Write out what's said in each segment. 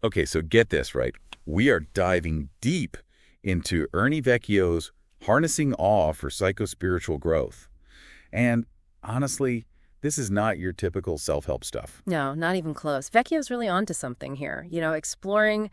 Okay, so get this, right? We are diving deep into Ernie Vecchio's Harnessing Awe for Psychospiritual Growth. And honestly, this is not your typical self-help stuff. No, not even close. Vecchio's really onto something here, exploring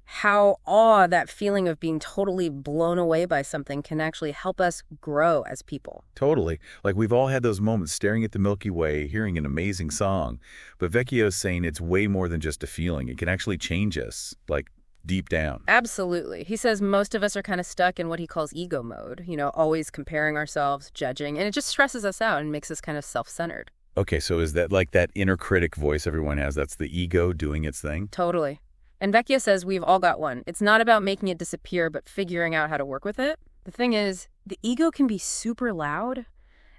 how awe, that feeling of being totally blown away by something, can actually help us grow as people. Totally. Like we've all had those moments staring at the Milky Way, hearing an amazing song. But Vecchio's saying it's way more than just a feeling. It can actually change us, like deep down. Absolutely. He says most of us are kind of stuck in what he calls ego mode, always comparing ourselves, judging, and it just stresses us out and makes us kind of self-centered. Okay, so is that like that inner critic voice everyone has? That's the ego doing its thing? Totally. And Vecchio says we've all got one. It's not about making it disappear, but figuring out how to work with it. The thing is, the ego can be super loud,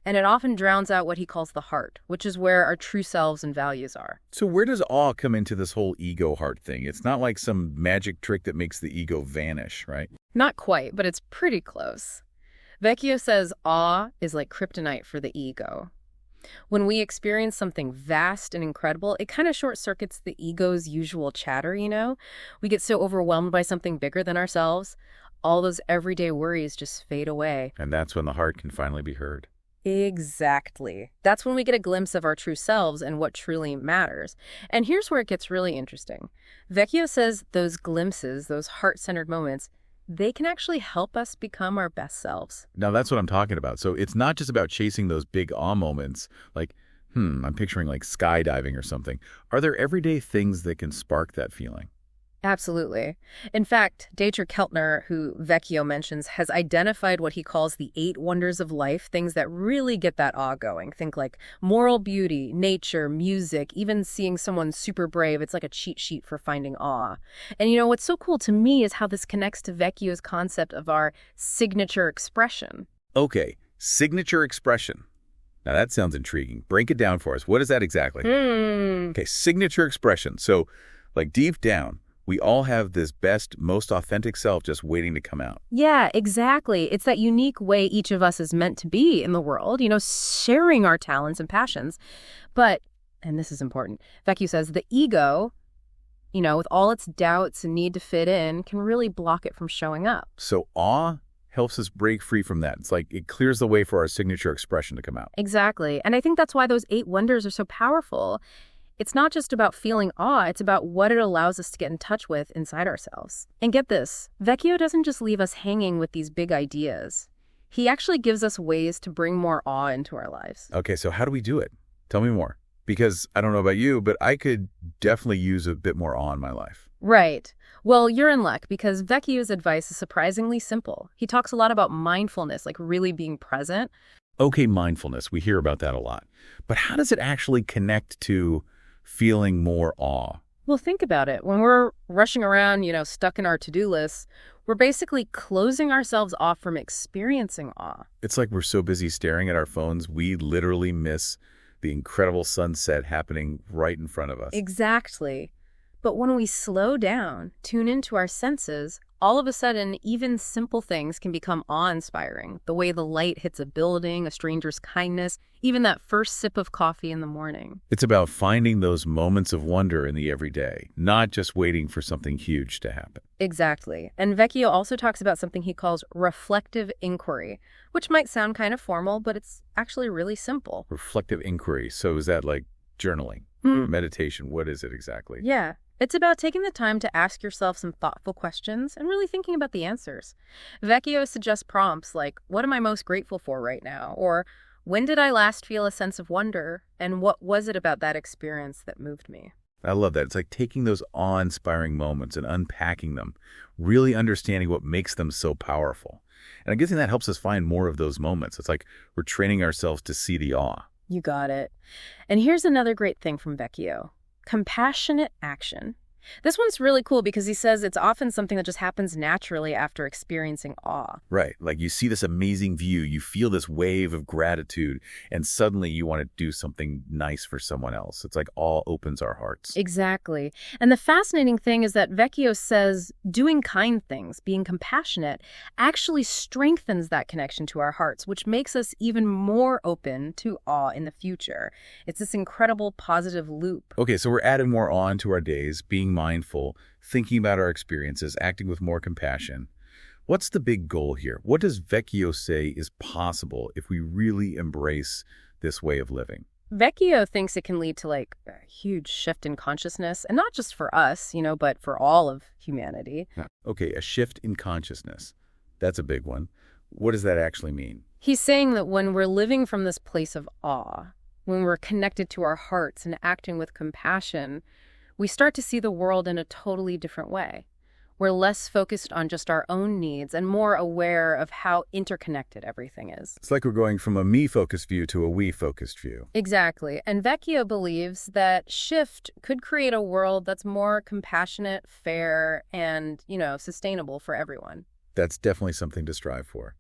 and it often drowns out what he calls the heart, which is where our true selves and values are. So where does awe come into this whole ego heart thing? It's not like some magic trick that makes the ego vanish, right? Not quite, but it's pretty close. Vecchio says awe is like kryptonite for the ego. When we experience something vast and incredible, it kind of short-circuits the ego's usual chatter. We get so overwhelmed by something bigger than ourselves, all those everyday worries just fade away. And that's when the heart can finally be heard. Exactly. That's when we get a glimpse of our true selves and what truly matters. And here's where it gets really interesting. Vecchio says those glimpses, those heart-centered moments, they can actually help us become our best selves. Now that's what I'm talking about. So it's not just about chasing those big awe moments, like, I'm picturing like skydiving or something. Are there everyday things that can spark that feeling? Absolutely. In fact, Dietrich Keltner, who Vecchio mentions, has identified what he calls the 8 wonders of life, things that really get that awe going. Think like moral beauty, nature, music, even seeing someone super brave. It's like a cheat sheet for finding awe. And what's so cool to me is how this connects to Vecchio's concept of our signature expression. Okay, signature expression. Now that sounds intriguing. Break it down for us. What is that exactly? Okay, signature expression. So like deep down, we all have this best, most authentic self just waiting to come out. Yeah, exactly. It's that unique way each of us is meant to be in the world, sharing our talents and passions. But, and this is important, Vecchio says the ego, with all its doubts and need to fit in, can really block it from showing up. So awe helps us break free from that. It's like it clears the way for our signature expression to come out. Exactly. And I think that's why those 8 wonders are so powerful. It's not just about feeling awe, it's about what it allows us to get in touch with inside ourselves. And get this, Vecchio doesn't just leave us hanging with these big ideas. He actually gives us ways to bring more awe into our lives. Okay, so how do we do it? Tell me more. Because I don't know about you, but I could definitely use a bit more awe in my life. Right. Well, you're in luck because Vecchio's advice is surprisingly simple. He talks a lot about mindfulness, like really being present. Okay, mindfulness, we hear about that a lot. But how does it actually connect to feeling more awe? Well, think about it. When we're rushing around, stuck in our to-do lists, we're basically closing ourselves off from experiencing awe. It's like we're so busy staring at our phones, we literally miss the incredible sunset happening right in front of us. Exactly. But when we slow down, tune into our senses, all of a sudden, even simple things can become awe-inspiring. The way the light hits a building, a stranger's kindness, even that first sip of coffee in the morning. It's about finding those moments of wonder in the everyday, not just waiting for something huge to happen. Exactly. And Vecchio also talks about something he calls reflective inquiry, which might sound kind of formal, but it's actually really simple. Reflective inquiry. So is that like journaling, meditation? What is it exactly? Yeah. It's about taking the time to ask yourself some thoughtful questions and really thinking about the answers. Vecchio suggests prompts like, what am I most grateful for right now? Or, when did I last feel a sense of wonder? And what was it about that experience that moved me? I love that. It's like taking those awe-inspiring moments and unpacking them, really understanding what makes them so powerful. And I'm guessing that helps us find more of those moments. It's like we're training ourselves to see the awe. You got it. And here's another great thing from Vecchio. Compassionate action. This one's really cool because he says it's often something that just happens naturally after experiencing awe. Right. Like you see this amazing view, you feel this wave of gratitude, and suddenly you want to do something nice for someone else. It's like awe opens our hearts. Exactly. And the fascinating thing is that Vecchio says doing kind things, being compassionate, actually strengthens that connection to our hearts, which makes us even more open to awe in the future. It's this incredible positive loop. Okay, so we're adding more awe into our days, being mindful, thinking about our experiences, acting with more compassion. What's the big goal here? What does Vecchio say is possible if we really embrace this way of living? Vecchio thinks it can lead to like a huge shift in consciousness, and not just for us, but for all of humanity. Yeah. Okay, a shift in consciousness. That's a big one. What does that actually mean? He's saying that when we're living from this place of awe, when we're connected to our hearts and acting with compassion, we start to see the world in a totally different way. We're less focused on just our own needs and more aware of how interconnected everything is. It's like we're going from a me-focused view to a we-focused view. Exactly. And Vecchio believes that shift could create a world that's more compassionate, fair, and, sustainable for everyone. That's definitely something to strive for.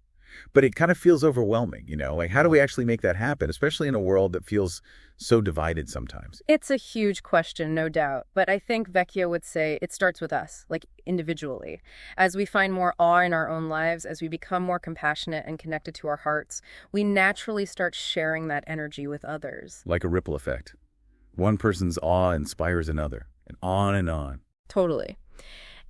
But it kind of feels overwhelming, Like, how do we actually make that happen, especially in a world that feels so divided sometimes? It's a huge question, no doubt. But I think Vecchio would say it starts with us, like individually. As we find more awe in our own lives, as we become more compassionate and connected to our hearts, we naturally start sharing that energy with others. Like a ripple effect. One person's awe inspires another, and on and on. Totally.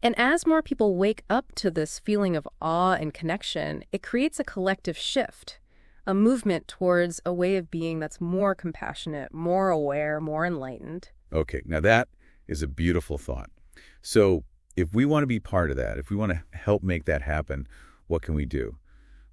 And as more people wake up to this feeling of awe and connection, it creates a collective shift, a movement towards a way of being that's more compassionate, more aware, more enlightened. Okay, now that is a beautiful thought. So if we want to be part of that, if we want to help make that happen, what can we do?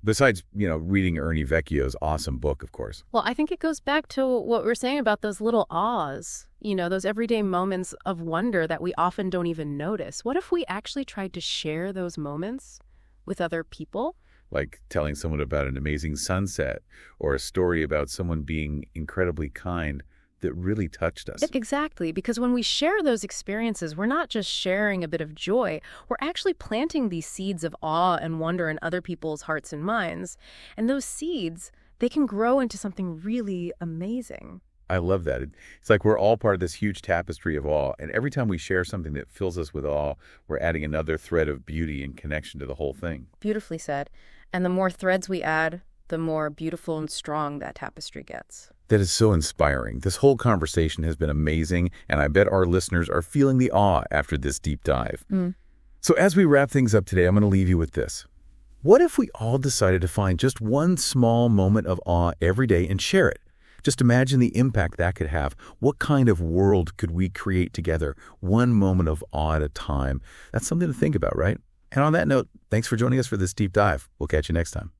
Besides, reading Ernie Vecchio's awesome book, of course. Well, I think it goes back to what we're saying about those little awes, those everyday moments of wonder that we often don't even notice. What if we actually tried to share those moments with other people? Like telling someone about an amazing sunset or a story about someone being incredibly kind that really touched us. Exactly, because when we share those experiences, we're not just sharing a bit of joy, we're actually planting these seeds of awe and wonder in other people's hearts and minds. And those seeds, they can grow into something really amazing. I love that. It's like we're all part of this huge tapestry of awe, and every time we share something that fills us with awe, we're adding another thread of beauty and connection to the whole thing. Beautifully said. And the more threads we add, the more beautiful and strong that tapestry gets. That is so inspiring. This whole conversation has been amazing, and I bet our listeners are feeling the awe after this deep dive. So as we wrap things up today, I'm going to leave you with this. What if we all decided to find just one small moment of awe every day and share it? Just imagine the impact that could have. What kind of world could we create together, one moment of awe at a time? That's something to think about, right? And on that note, thanks for joining us for this deep dive. We'll catch you next time.